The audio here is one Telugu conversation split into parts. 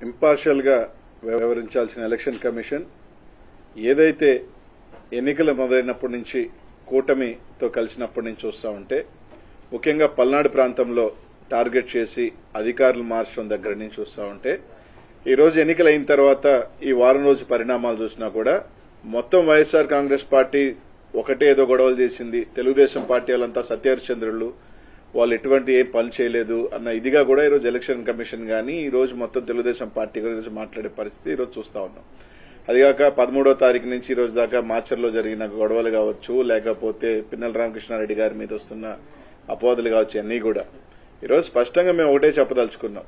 ఇంపార్షియల్ గా వ్యవహరించాల్సిన ఎలక్షన్ కమిషన్ ఏదైతే ఎన్నికలు మొదలైనప్పటి నుంచి కూటమితో కలిసినప్పటి నుంచి చూస్తా ఉంటే ముఖ్యంగా పల్నాడు ప్రాంతంలో టార్గెట్ చేసి అధికారులు మార్చడం దగ్గర నుంచి చూస్తా ఉంటే ఈ రోజు ఎన్నికలు అయిన తర్వాత ఈ వారం రోజు పరిణామాలు చూసినా కూడా మొత్తం వైఎస్ఆర్ కాంగ్రెస్ పార్టీ ఒకటే ఏదో గొడవలు చేసింది, తెలుగుదేశం పార్టీ వాళ్ళంతా సత్యహరిచంద్రులు, వాళ్ళు ఎటువంటి ఏం పని చేయలేదు అన్న ఇదిగా కూడా ఈరోజు ఎలక్షన్ కమిషన్ గానీ ఈ రోజు మొత్తం తెలుగుదేశం పార్టీ గురించి మాట్లాడే పరిస్థితి ఈరోజు చూస్తా ఉన్నాం. అదిగాక 13వ తారీఖు నుంచి ఈ రోజు దాకా మాచర్లో జరిగిన గొడవలు కావచ్చు, లేకపోతే పిన్నెల రామకృష్ణారెడ్డి గారి మీద వస్తున్న అపోహలు కావచ్చు, అన్నీ కూడా ఈరోజు స్పష్టంగా మేము ఒకటే చెప్పదలుచుకున్నాం.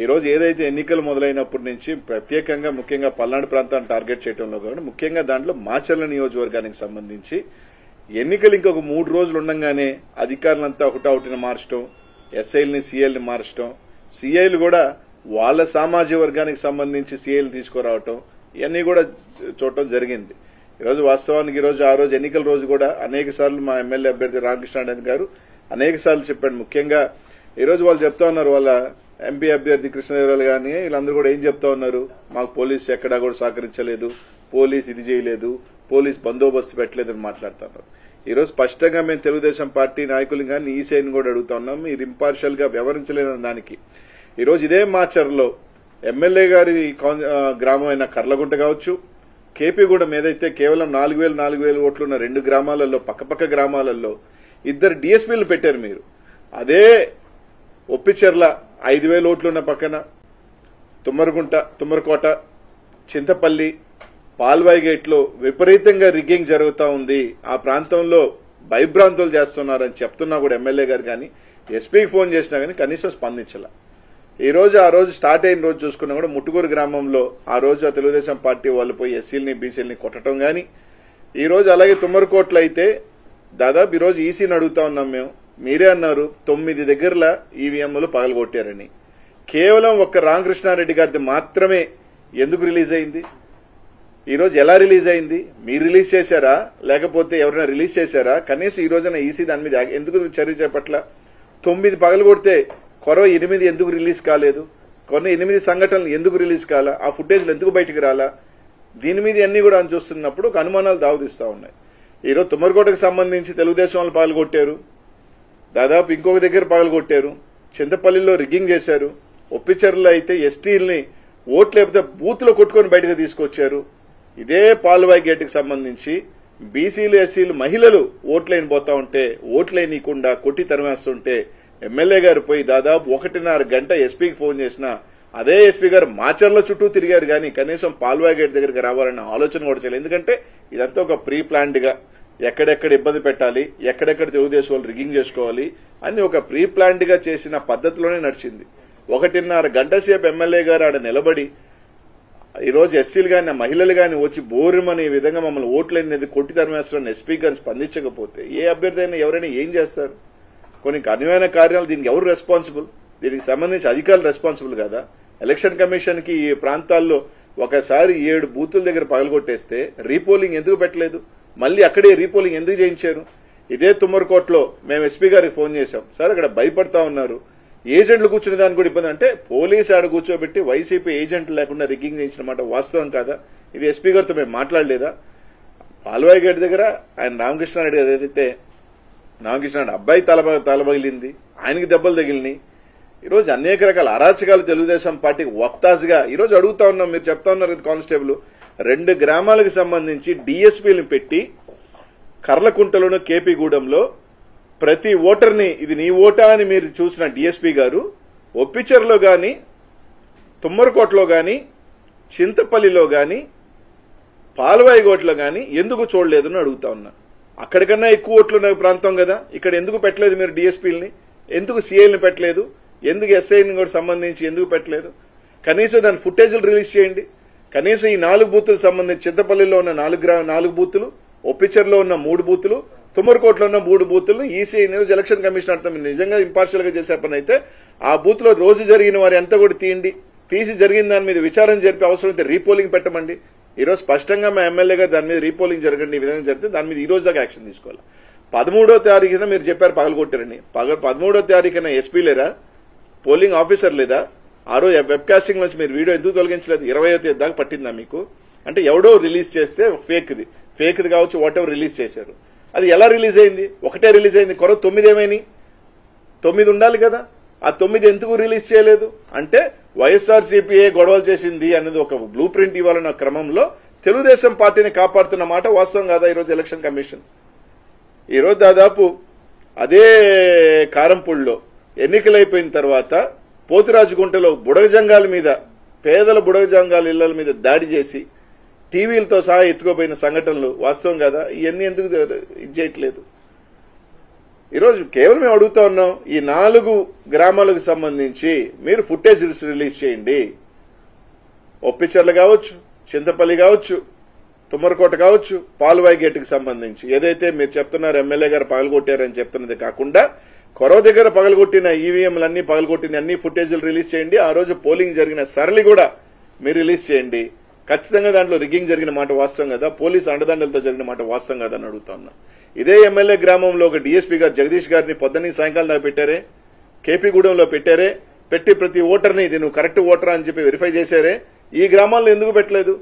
ఈ రోజు ఏదైతే ఎన్నికలు మొదలైనప్పటి నుంచి ప్రత్యేకంగా ముఖ్యంగా పల్నాడు ప్రాంతాన్ని టార్గెట్ చేయడంలో కూడా ముఖ్యంగా దాంట్లో మాచర్ల నియోజకవర్గానికి సంబంధించి ఎన్నికలు ఇంకొక 3 రోజులు ఉండగానే అధికారులంతా ఒకటొకటిని మార్చడం, ఎస్ఐల్ని సీఐల్ని మార్చడం, సీఐలు కూడా వాళ్ళ సామాజిక వర్గానికి సంబంధించి సీఐలు తీసుకురావటం, ఇవన్నీ కూడా చూడటం జరిగింది. ఈరోజు వాస్తవానికి ఈరోజు ఆ రోజు ఎన్నికల రోజు కూడా అనేక సార్లు మా ఎమ్మెల్యే అభ్యర్థి రామకృష్ణారెడ్డి గారు అనేక సార్లు చెప్పాడు. ముఖ్యంగా ఈరోజు వాళ్ళు చెప్తా ఉన్నారు, వాళ్ళ ఎంపీ అభ్యర్థి కృష్ణదేవరాయలు గాని వీళ్ళందరూ కూడా ఏం చెప్తా ఉన్నారు, మాకు పోలీసు ఎక్కడా కూడా సహకరించలేదు, పోలీసు ఇది చేయలేదు, పోలీసు బందోబస్తు పెట్టలేదని మాట్లాడుతున్నారు. ఈరోజు స్పష్టంగా మేము తెలుగుదేశం పార్టీ నాయకులు కానీ ఈసీఐని కూడా అడుగుతా ఉన్నాం, మీరు ఇంపార్షియల్ గా వ్యవహరించలేదన్న దానికి. ఈరోజు ఇదే మాచర్లో ఎమ్మెల్యే గారి గ్రామం అయిన కర్లగుంట కావచ్చు, కేపీగూడెం ఏదైతే కేవలం 4,000 ఓట్లున్న 2 గ్రామాలలో పక్కపక్క గ్రామాలలో 2 డిఎస్పీలు పెట్టారు మీరు. అదే ఒప్పిచెర్ల 5,000 ఓట్లున్న పక్కన తుమ్మరకోట, చింతపల్లి, పాల్వాయి గేట్ లో విపరీతంగా రిగ్గింగ్ జరుగుతా ఉంది, ఆ ప్రాంతంలో భయభ్రాంతులు చేస్తున్నారని చెప్తున్నా కూడా ఎమ్మెల్యే గారు కానీ ఎస్పీకి ఫోన్ చేసినా కానీ కనీసం స్పందించాల. ఆ రోజు స్టార్ట్ అయిన రోజు చూసుకున్నా కూడా ముట్టుకూరు గ్రామంలో ఆ రోజు ఆ తెలుగుదేశం పార్టీ వాళ్ళు పోయి ఎస్సీలని బీసీలని కొట్టడం గాని, ఈ రోజు అలాగే తుమ్మరకోట్లు అయితే దాదాపు ఈ రోజు ఈసీని అడుగుతా ఉన్నాం మేము, మీరే అన్నారు 9 దగ్గరలా ఈవీఎంలు పగలగొట్టారని. కేవలం ఒక్క రామకృష్ణారెడ్డి గారిది మాత్రమే ఎందుకు రిలీజ్ అయింది? ఈ రోజు ఎలా రిలీజ్ అయింది? మీరు రిలీజ్ చేశారా లేకపోతే ఎవరైనా రిలీజ్ చేశారా? కనీసం ఈ రోజున ఈసీ దాని మీద ఎందుకు చర్య చేపట్ల? 9 పగలగొడితే కొరవ 8 ఎందుకు రిలీజ్ కాలేదు? కొన్ని 8 సంఘటనలు ఎందుకు రిలీజ్ కాలా? ఆ ఫుటేజ్లు ఎందుకు బయటకు రాలా? దీని మీద అన్ని కూడా అని చూస్తున్నప్పుడు ఒక అనుమానాలు దావదిస్తా ఉన్నాయి. ఈరోజు తుమ్మరకోటకు సంబంధించి తెలుగుదేశం వాళ్ళు పగలగొట్టారు, దాదాపు ఇంకొక దగ్గర పగలగొట్టారు, చింతపల్లిలో రిగ్గింగ్ చేశారు, ఒప్పిచెర్లలో అయితే ఎస్టీల్ని ఓట్లు లేకపోతే బూత్ లో కొట్టుకొని బయటకు తీసుకొచ్చారు. ఇదే పాల్వాయి గేటుకు సంబంధించి బీసీలు ఎస్సీలు మహిళలు ఓట్లైన పోతా ఉంటే ఓట్లైనీయకుండా కొట్టి తరిమేస్తుంటే ఎమ్మెల్యే గారు పోయి దాదాపు 1.5 గంట ఎస్పీకి ఫోన్ చేసినా అదే ఎస్పీ గారు మాచర్ల చుట్టూ తిరిగారు కానీ కనీసం పాల్వాయి గేట్ దగ్గరికి రావాలన్న ఆలోచన కూడా చేయలేదు. ఎందుకంటే ఇదంతా ఒక ప్రీ ప్లాన్డ్ గా ఎక్కడెక్కడ ఇబ్బంది పెట్టాలి, ఎక్కడెక్కడ తెలుగుదేశం వాళ్ళు రిగ్గింగ్ చేసుకోవాలి అని ఒక ప్రీ ప్లాన్డ్ గా చేసిన పద్ధతిలోనే నడిచింది. 1.5 గంట సేపు ఎమ్మెల్యే గారు ఆడ నిలబడి ఈ రోజు ఎస్సీలు గాని మహిళలు గాని వచ్చి బోరుమని ఈ విధంగా మమ్మల్ని ఓట్లనేది కొట్టి తరిమేస్తున్న ఎస్పీ గారిని స్పందించకపోతే ఏ అభ్యర్థి అయినా ఎవరైనా ఏం చేస్తారు? కొన్ని కనువైన కార్యాలు దీనికి ఎవరు రెస్పాన్సిబుల్? దీనికి సంబంధించి అధికారులు రెస్పాన్సిబుల్ కదా? ఎలక్షన్ కమిషన్ కి ఈ ప్రాంతాల్లో ఒకసారి 7 బూతుల దగ్గర పగలగొట్టేస్తే రీపోలింగ్ ఎందుకు పెట్టలేదు? మళ్ళీ అక్కడే రీపోలింగ్ ఎందుకు చేయించారు? ఇదే తుమ్మరకోటలో మేము ఎస్పీ గారికి ఫోన్ చేశాం, సార్ అక్కడ భయపడతా ఉన్నారు, ఏజెంట్లు కూర్చునే దానికి కూడా ఇబ్బంది అంటే పోలీసు ఆడ కూర్చోబెట్టి వైసీపీ ఏజెంట్లు లేకుండా రిగ్గింగ్ చేయించిన మాట వాస్తవం కాదా? ఇది ఎస్పీ గారితో మేము మాట్లాడలేదా? పాల్వాయి గేట్ దగ్గర ఆయన రామకృష్ణారెడ్డి ఏదైతే రామకృష్ణారెడ్డి అబ్బాయి తలబగిలింది, ఆయనకి దెబ్బలు తగిలినాయి. ఈరోజు అనేక రకాల అరాచకాలు తెలుగుదేశం పార్టీకి వక్తాసుగా ఈరోజు అడుగుతా ఉన్నాం. మీరు చెప్తా ఉన్నారు కానిస్టేబుల్ 2 గ్రామాలకు సంబంధించి డిఎస్పీలను పెట్టి కర్లకుంటలోను కేపీగూడెంలో ప్రతి ఓటర్ని ఇది నీ ఓటా అని మీరు చూసిన డిఎస్పీ గారు ఒప్పిచెర్లో గాని తుమ్మరకోటలో గాని చింతపల్లిలో గాని పాల్వాయిగోట్లో గాని ఎందుకు చూడలేదని అడుగుతా ఉన్నా. అక్కడికన్నా ఎక్కువ ఓట్లున్న ప్రాంతం కదా, ఇక్కడ ఎందుకు పెట్టలేదు మీరు డిఎస్పీలని? ఎందుకు సీఐల్ని పెట్టలేదు? ఎందుకు ఎస్ఐని కూడా సంబంధించి ఎందుకు పెట్టలేదు? కనీసం దాని ఫుటేజ్లు రిలీజ్ చేయండి. కనీసం ఈ 4 బూతులకు సంబంధించి చింతపల్లిలో ఉన్న 4 బూతులు, ఒప్పిచెర్లో ఉన్న 3 బూతులు, తుమ్మరకోటలో ఉన్న 3 బూతులను ఈసీఐ ఎలక్షన్ కమిషన్ అర్థం నిజంగా ఇంపార్షియల్ గా చేసే పని అయితే ఆ బూత్ లో రోజు జరిగిన వారి అంతా కూడా తీసి జరిగిన దాని మీద విచారణ జరిపి అవసరమైతే రీపోలింగ్ పెట్టమండి. ఈరోజు స్పష్టంగా మా ఎమ్మెల్యే గారు దాని మీద రీపోలింగ్ జరగండి, ఈ విధంగా జరిగితే దాని మీద ఈ రోజు దాకా యాక్షన్ తీసుకోవాలి. 13వ తారీఖున మీరు చెప్పారు పగలగొట్టారని, 13వ తారీఖున ఎస్పీ లేరా? పోలింగ్ ఆఫీసర్ లేదా? ఆ రోజు వెబ్ కాస్టింగ్ నుంచి మీరు వీడియో ఎందుకు తొలగించలేదు? 20వ తేదీ దాకా పట్టిందా మీకు? అంటే ఎవడో రిలీజ్ చేస్తే ఫేక్ది కావచ్చు, వాట్ ఎవర్ రిలీజ్ చేశారు. అది ఎలా రిలీజ్ అయింది? ఒకటే రిలీజ్ అయింది. 9 ఏమైనాయి? 9 ఉండాలి కదా. ఆ 9 ఎందుకు రిలీజ్ చేయలేదు? అంటే వైఎస్ఆర్సీపీఏ గొడవలు చేసింది అనేది ఒక బ్లూ ప్రింట్ ఇవ్వాలన్న క్రమంలో తెలుగుదేశం పార్టీని కాపాడుతున్న మాట వాస్తవం కాదా? ఈరోజు ఎలక్షన్ కమిషన్ ఈరోజు దాదాపు అదే కారంపూడిలో ఎన్నికలైపోయిన తర్వాత పోతురాజుగుంటలో బుడగజంగాల మీద, పేదల బుడగజంగాల ఇళ్ల మీద దాడి చేసి టీవీలతో సహా ఎత్తుకోపోయిన సంఘటనలు వాస్తవం కదా. ఇవన్నీ ఎందుకు ఇది చేయట్లేదు? ఈరోజు కేవలం మేము అడుగుతా ఉన్నాం, ఈ 4 గ్రామాలకు సంబంధించి మీరు ఫుటేజ్ రిలీజ్ చేయండి. ఒప్పిచర్ల కావచ్చు, చింతపల్లి కావచ్చు, తుమ్మరకోట కావచ్చు, పాల్వాయి గేటుకు సంబంధించి ఏదైతే మీరు చెప్తున్నారు ఎమ్మెల్యే గారు పగలగొట్టారని చెప్తున్నది కాకుండా కొరవ దగ్గర పగలగొట్టిన ఈవీఎంలన్నీ పగలగొట్టిన అన్ని ఫుటేజీలు రిలీజ్ చేయండి. ఆ రోజు పోలింగ్ జరిగిన సరళి కూడా మీరు రిలీజ్ చేయండి. ఖచ్చితంగా దాంట్లో రిగ్గింగ్ జరిగిన మాట వాస్తవం కదా, పోలీసు అండదండలతో జరిగిన మాట వాస్తవం కదా అని అడుగుతా ఉన్నా. ఇదే ఎమ్మెల్యే గ్రామంలో ఒక డీఎస్పీ గారు జగదీష్ గారిని పొద్దున్న సాయంకాలం దాకా పెట్టారే, కేపీగూడెంలో పెట్టారే, పెట్టి ప్రతి ఓటర్ని ఇది నువ్వు కరెక్ట్ ఓటరా అని చెప్పి వెరిఫై చేశారే. ఈ గ్రామాల్లో ఎందుకు పెట్టలేదు?